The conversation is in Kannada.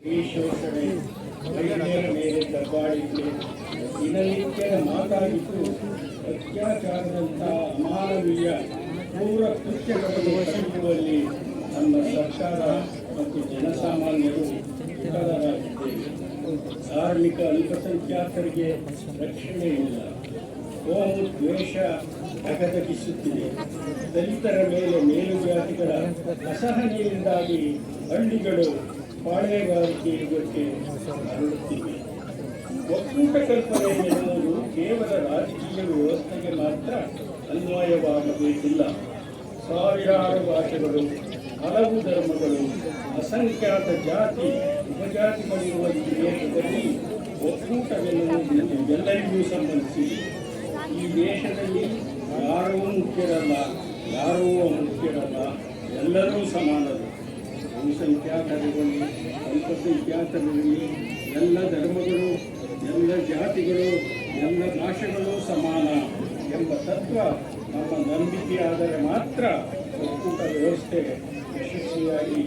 ಈ ಶೋಷಣೆ ಮಹಿಳೆಯರ ಮೇಲೆ ದಬ್ಬಾಳಿಕೆ ದಿನನಿತ್ಯದ ಮಾತಾಗಿದ್ದು ಅತ್ಯಾಚಾರದಂಥ ಅಮಾನವೀಯ ಕ್ರೂರ ಕೃತ್ಯಗಳನ್ನು ತಡೆಯುವಲ್ಲಿ ನಮ್ಮ ಸರ್ಕಾರ ಮತ್ತು ಜನಸಾಮಾನ್ಯರು ವಿಫಲರಾಗಿದ್ದೇವೆ. ಧಾರ್ಮಿಕ ಅಲ್ಪಸಂಖ್ಯಾತರಿಗೆ ರಕ್ಷಣೆ ಇಲ್ಲ. ಕೋಮು ದ್ವೇಷ ಧಗಧಗಿಸುತ್ತಿದೆ. ದಲಿತರ ಮೇಲೆ ಮೇಲುಜಾತಿಗಳ ಅಸಹನೆಯಿಂದಾಗಿ ಹಳ್ಳಿಗಳು ಪಾಳೆಗಾರಿಕೆಗೆ ಹರಡುತ್ತಿವೆ. ಒಕ್ಕೂಟ ಕಲ್ಪನೆ ಎನ್ನುವುದು ಕೇವಲ ರಾಜಕೀಯ ವ್ಯವಸ್ಥೆಗೆ ಮಾತ್ರ ಅನ್ವಯವಾಗಬೇಕಿಲ್ಲ. ಸಾವಿರಾರು ಭಾಷೆಗಳು, ಹಲವು ಧರ್ಮಗಳು, ಅಸಂಖ್ಯಾತ ಜಾತಿ ಉಪಜಾತಿಗಳಿರುವ ಈ ದೇಶದಲ್ಲಿ ಒಕ್ಕೂಟವೆನ್ನುವುದು ಎಲ್ಲರಿಗೂ ಸಂಬಂಧಿಸಿದೆ. ಈ ದೇಶದಲ್ಲಿ ಯಾರೂ ಮುಖ್ಯರಲ್ಲ, ಯಾರೂ ಅಮುಖ್ಯರಲ್ಲ, ಎಲ್ಲರೂ ಸಮಾನರು. ಬಹುಸಂಖ್ಯಾತರಿರಲಿ, ಅಲ್ಪಸಂಖ್ಯಾತರಿರಲಿ, ಎಲ್ಲ ಧರ್ಮಗಳು, ಎಲ್ಲ ಜಾತಿಗಳು, ಎಲ್ಲ ಭಾಷೆಗಳು ಸಮಾನ ಎಂಬ ತತ್ವ ನಮ್ಮ ನಂಬಿಕೆಯಾದರೆ ಮಾತ್ರ ಒಕ್ಕೂಟ ವ್ಯವಸ್ಥೆ ಯಶಸ್ವಿಯಾಗಿ